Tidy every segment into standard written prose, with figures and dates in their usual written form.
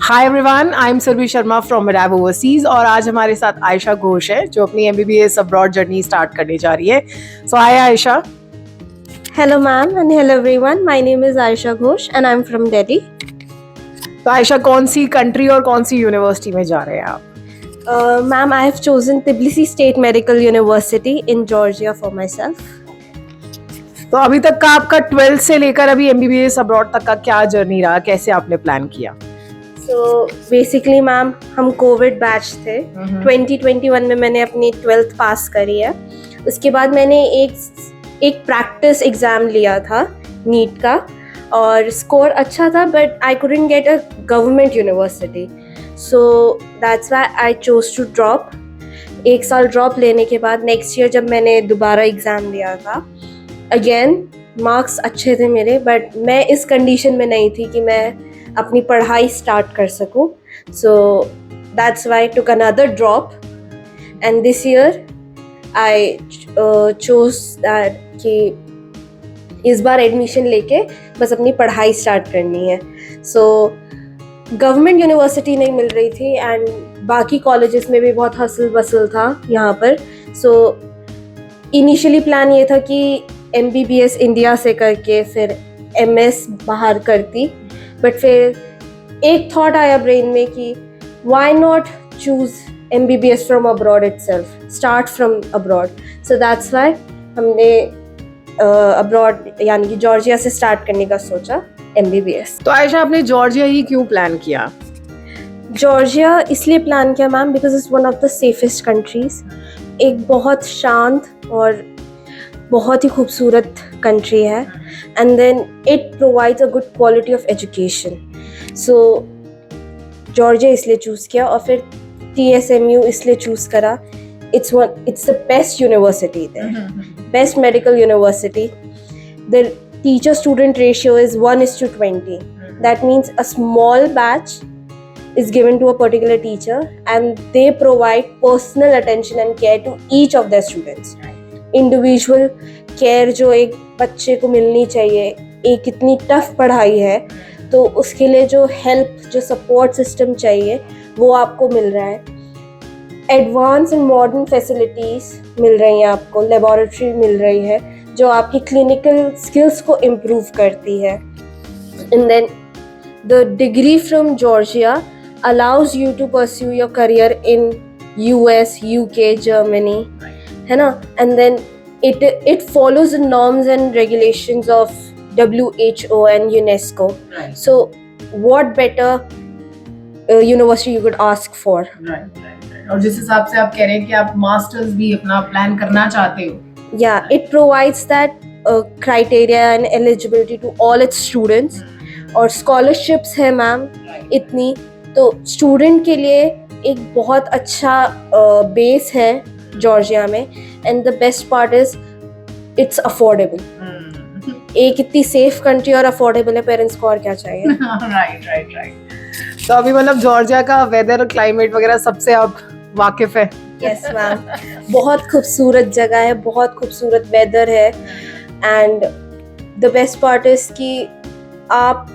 Hi everyone, I am Surbhi Sharma from Mirab Overseas और आज हमारे साथ आयशा घोष है जो अपनी MBBS अब्रॉड जर्नी स्टार्ट करने जा रही है। सो हाय Ayesha. Hello ma'am and hello everyone. My name is Aisha Ghosh and I'm from Delhi. तो आयशा कौन सी कंट्री और कौन सी यूनिवर्सिटी में जा रहे हैं आप? Ma'am, I have chosen Tbilisi State Medical University in Georgia for myself. तो अभी तक का आपका 12th से लेकर अभी MBBS अब्रॉड तक का क्या जर्नी रहा, कैसे आपने प्लान किया? So basically ma'am, हम कोविड बैच थे। 2021 में मैंने अपनी 12th पास करी है। उसके बाद मैंने एक प्रैक्टिस एग्ज़ाम लिया था नीट का और स्कोर अच्छा था but I couldn't get a government university, so that's why I chose to drop. एक साल ड्रॉप लेने के बाद नेक्स्ट ईयर जब मैंने दोबारा एग्ज़ाम दिया था, अगेन मार्क्स अच्छे थे मेरे बट मैं इस कंडीशन में नहीं थी कि मैं अपनी पढ़ाई स्टार्ट कर सकूं, सो that's why I took another drop and this year I chose that कि इस बार एडमिशन लेके बस अपनी पढ़ाई स्टार्ट करनी है। सो गवर्नमेंट यूनिवर्सिटी नहीं मिल रही थी एंड बाकी कॉलेजेस में भी बहुत हसल बसल था यहाँ पर। सो इनिशियली प्लान ये था कि MBBS इंडिया से करके फिर MS बाहर करती, बट फिर एक थॉट आया ब्रेन में कि why not choose MBBS from abroad itself, start from abroad. So that's why हमने अब्रॉड यानी कि जॉर्जिया से स्टार्ट करने का सोचा MBBS। तो आयशा आपने जॉर्जिया ही क्यों प्लान किया? जॉर्जिया इसलिए प्लान किया ma'am because it's one of the safest countries. एक बहुत शांत और बहुत ही खूबसूरत कंट्री है and then it provides a good quality of education. So Georgia इसलिए चूज़ किया और फिर TSMU इसलिए चूज़ करा। It's the best university there, best medical university. The teacher-student ratio is 1:20. That means a small batch is given to a particular teacher and they provide personal attention and care to each of their students. Individual care जो एक बच्चे को मिलनी चाहिए, एक इतनी tough पढ़ाई है तो उसके लिए जो हेल्प, जो सपोर्ट सिस्टम चाहिए वो आपको मिल रहा है। एडवांस एंड मॉडर्न फैसिलिटीज़ मिल रही हैं आपको, लेबोरेटरी मिल रही है जो आपकी क्लिनिकल स्किल्स को इम्प्रूव करती है। And then the degree from Georgia allows you to pursue your career in US, UK, Germany, है ना। And then it follows the norms and regulations of WHO and UNESCO. Right. So what better university you could ask for? Right. और जिस हिसाब से आप कह रहे हैं कि आप मास्टर्स भी अपना प्लान करना चाहते हो, Yeah, it provides that criteria and eligibility to all its students. और scholarships है मैम इतनी, तो स्टूडेंट के लिए एक बहुत अच्छा बेस है जॉर्जिया में। And the best part is it's affordable. एक इतनी सेफ कंट्री और अफोर्डेबल है, पेरेंट्स को और क्या चाहिए। राइट। तो अभी मतलब जॉर्जिया का वेदर और क्लाइमेट वगैरह सबसे आप वाकिफ है? यस मैम, बहुत खूबसूरत जगह है, बहुत खूबसूरत वेदर है and the best part is कि आप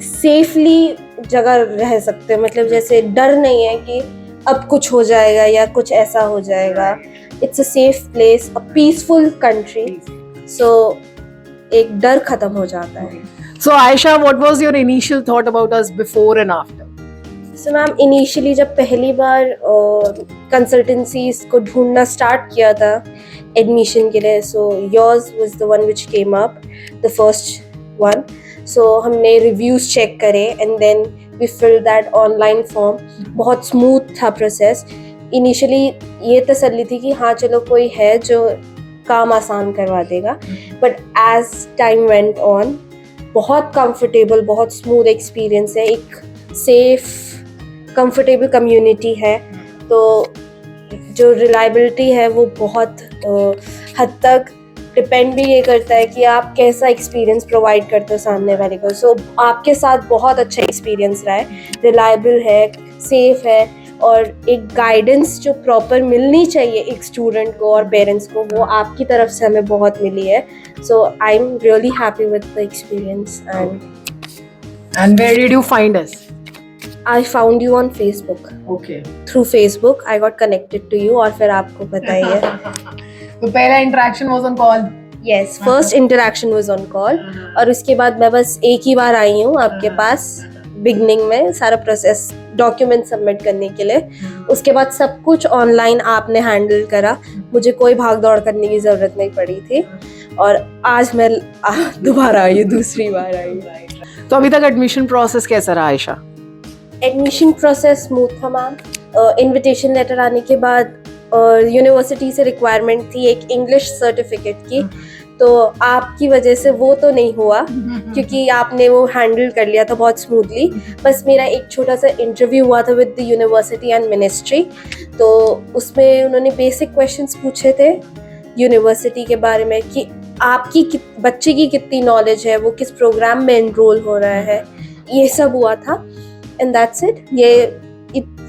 सेफली जगह रह सकते हैं। मतलब जैसे डर नहीं है कि अब कुछ हो जाएगा या कुछ ऐसा हो जाएगा। It's a safe place, a peaceful country, so एक डर खत्म हो जाता है। So Aisha, what was your initial thought about us before and after? So ma'am initially जब पहली बार कंसल्टेंसीज को ढूंढना स्टार्ट किया था एडमिशन के लिए, so yours was the one which came up, the first one. So हमने रिव्यूज़ चेक करे and then we fill that online form. बहुत स्मूथ था प्रोसेस। इनिशियली ये तसल्ली थी कि हाँ चलो कोई है जो काम आसान करवा देगा, but as time went on बहुत कंफर्टेबल, बहुत स्मूथ एक्सपीरियंस है। एक सेफ कंफर्टेबल कम्युनिटी है, तो जो रिलायबिलिटी है वो बहुत हद तक डिपेंड भी ये करता है कि आप कैसा एक्सपीरियंस प्रोवाइड करते हो सामने वाले को। सो आपके साथ बहुत अच्छा एक्सपीरियंस रहा है, रिलायबल है, सेफ है और एक गाइडेंस जो प्रॉपर मिलनी चाहिए एक स्टूडेंट को और पेरेंट्स को, वो आपकी तरफ से हमें बहुत मिली है। So I am really happy with the experience. And where did you find us? I found you on Facebook, okay. Through Facebook I got connected to you, और फिर आपको पता ही है। तो पहला interaction was on call. Yes, first interaction was on call, और उसके बाद मैं बस एक ही बार आई हूँ आपके पास बिगनिंग में सारा प्रोसेस डॉक्यूमेंट सबमिट करने के लिए। उसके बाद सब कुछ ऑनलाइन आपने हैंडल करा, मुझे कोई भाग दौड़ करने की ज़रूरत नहीं पड़ी थी, और आज मैं दोबारा आई हूँ, दूसरी बार आई हूँ। तो अभी तक एडमिशन प्रोसेस कैसा रहा आयशा? एडमिशन प्रोसेस स्मूथ था मैम। इनविटेशन लेटर आने के बाद यूनिवर्सिटी से रिक्वायरमेंट थी एक इंग्लिश सर्टिफिकेट की, तो आपकी वजह से वो तो नहीं हुआ क्योंकि आपने वो हैंडल कर लिया था बहुत स्मूथली। बस मेरा एक छोटा सा इंटरव्यू हुआ था with the university and ministry, तो उसमें उन्होंने बेसिक क्वेश्चंस पूछे थे यूनिवर्सिटी के बारे में कि आपकी बच्चे की कितनी नॉलेज है, वो किस प्रोग्राम में एनरोल हो रहा है, ये सब हुआ था, एंड दैट्स इट। ये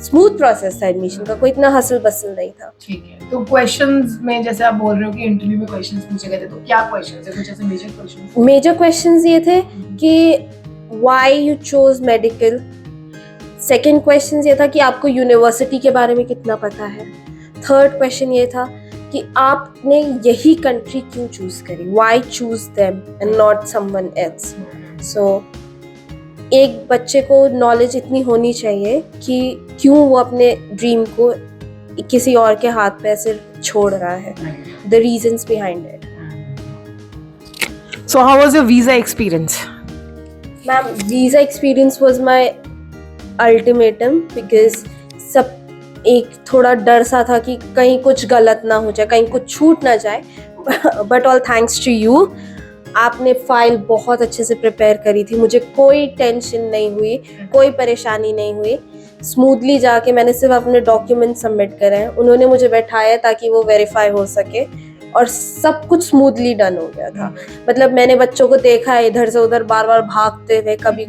स्मूथ प्रोसेस था एडमिशन का, कोई इतना हसल बसल नहीं था। ठीक है। तो क्वेश्चंस में जैसे आप बोल रहे हो कि इंटरव्यू में क्वेश्चंस पूछे गए थे, तो क्या क्वेश्चंस है? कुछ ऐसे मेजर क्वेश्चंस? मेजर क्वेश्चंस ये थे कि why you chose medical. Second question ये था कि आपको यूनिवर्सिटी के बारे में कितना पता है। थर्ड क्वेश्चन ये था कि आपने यही कंट्री क्यों चूज करी, why choose them and not someone else. So एक बच्चे को नॉलेज इतनी होनी चाहिए कि क्यों वो अपने ड्रीम को किसी और के हाथ पे ऐसे छोड़ रहा है, the reasons behind it. So how was your visa experience? Ma'am, visa experience was my ultimatum, because सब एक थोड़ा डर सा था कि कहीं कुछ गलत ना हो जाए, कहीं कुछ छूट ना जाए, but all thanks to you. आपने फाइल बहुत अच्छे से प्रिपेयर करी थी, मुझे कोई टेंशन नहीं हुई, कोई परेशानी नहीं हुई। स्मूथली जाके मैंने सिर्फ अपने डॉक्यूमेंट सबमिट करे हैं, उन्होंने मुझे बैठाया ताकि वो वेरीफाई हो सके, और सब कुछ स्मूथली डन हो गया था। मतलब मैंने बच्चों को देखा है इधर से उधर बार बार भागते हुए, कभी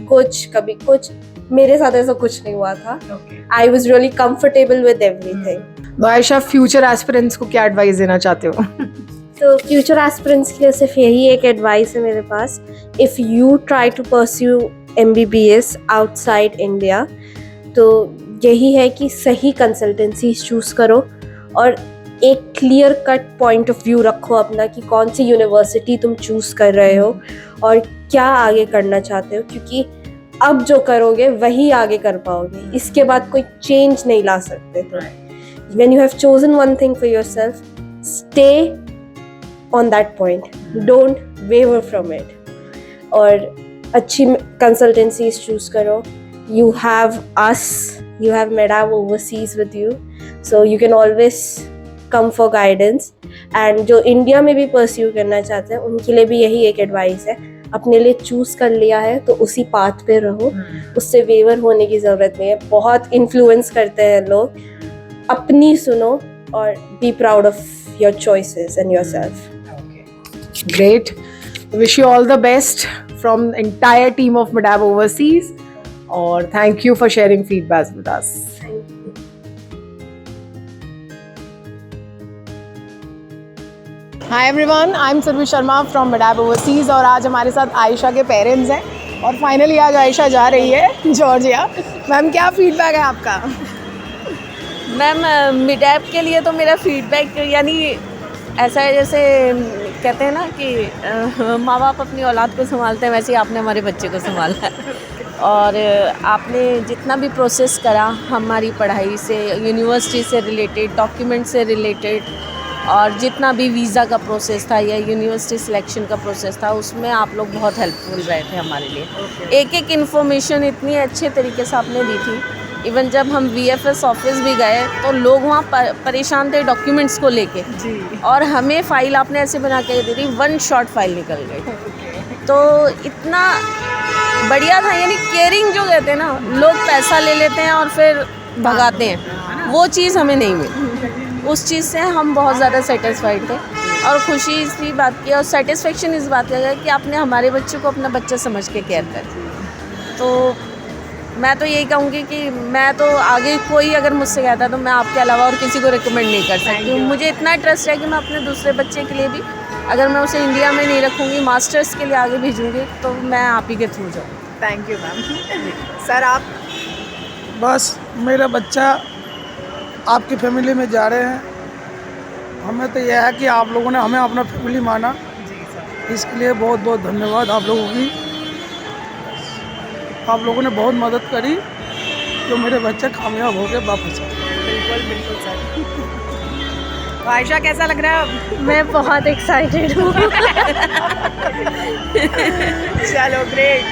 कुछ, मेरे साथ ऐसा कुछ नहीं हुआ था। I was really comfortable with everything. Ayesha, future aspirants को क्या एडवाइस देना चाहते हो? तो फ्यूचर एस्पिरेंट्स के लिए सिर्फ यही एक एडवाइस है मेरे पास, if you try to pursue MBBS outside India, तो यही है कि सही कंसल्टेंसी चूज़ करो और एक clear cut point of view रखो अपना कि कौन सी यूनिवर्सिटी तुम चूज़ कर रहे हो और क्या आगे करना चाहते हो, क्योंकि अब जो करोगे वही आगे कर पाओगे, इसके बाद कोई चेंज नहीं ला सकते तुम। When you have chosen one thing for yourself, stay on that point, don't waver from it, और अच्छी consultancies choose करो। You have us, you have Medab overseas with you, so you can always come for guidance। and जो India में भी pursue करना चाहते हैं उनके लिए भी यही एक एडवाइस है, अपने लिए चूज कर लिया है तो उसी पाथ पे रहो, उससे वेवर होने की ज़रूरत नहीं है। बहुत इन्फ्लुएंस करते हैं लोग, अपनी सुनो और be proud of your choices and yourself. Great. Wish you all the best from the entire team of Medab Overseas. Or thank you for sharing feedback with us. Thank you. Hi everyone, I'm Survi Sharma from Medab Overseas और आज हमारे साथ आयशा के parents हैं और finally आज आयशा जा रही है जॉर्जिया। मैम, क्या फीडबैक है आपका? मैम, मिडैब के लिए तो मेरा फीडबैक यानी ऐसा है जैसे कहते हैं ना कि माँ बाप अपनी औलाद को संभालते हैं, वैसे ही आपने हमारे बच्चे को संभाला है। और आपने जितना भी प्रोसेस करा हमारी पढ़ाई से, यूनिवर्सिटी से रिलेटेड, डॉक्यूमेंट से रिलेटेड, और जितना भी वीज़ा का प्रोसेस था या यूनिवर्सिटी सिलेक्शन का प्रोसेस था, उसमें आप लोग बहुत हेल्पफुल रहे थे हमारे लिए। एक एक इन्फॉर्मेशन इतनी अच्छे तरीके से आपने दी थी। इवन जब हम VFS ऑफिस भी गए तो लोग वहाँ परेशान थे डॉक्यूमेंट्स को लेके, और हमें फ़ाइल आपने ऐसे बना के दे दी, 1 शॉट फाइल निकल गई। तो इतना बढ़िया था, यानी केयरिंग जो कहते हैं ना, लोग पैसा ले लेते हैं और फिर भगाते हैं, वो चीज़ हमें नहीं मिली। उस चीज़ से हम बहुत ज़्यादा सेटिस्फाइड थे और खुशी इसी बात की और सेटिस्फेक्शन इस बात का कि आपने हमारे बच्चे को अपना बच्चा समझ के केयर कर। तो मैं तो यही कहूँगी कि मैं तो आगे कोई अगर मुझसे कहता तो मैं आपके अलावा और किसी को रिकमेंड नहीं कर सकती हूँ। मुझे इतना ट्रस्ट है कि मैं अपने दूसरे बच्चे के लिए भी, अगर मैं उसे इंडिया में नहीं रखूँगी, मास्टर्स के लिए आगे भेजूँगी, तो मैं आप ही के थ्रू जाऊँ। Thank you ma'am. सर, आप? बस मेरा बच्चा आपकी फैमिली में जा रहे हैं, हमें तो यह है कि आप लोगों ने हमें अपना फैमिली माना, इसके लिए बहुत बहुत धन्यवाद आप लोगों की। आप लोगों ने बहुत मदद करी तो मेरे बच्चे कामयाब हो गए वापस आए। बिल्कुल बिल्कुल सर। तो आयशा कैसा लग रहा है अब? मैं बहुत एक्साइटेड हूँ। चलो ग्रेट।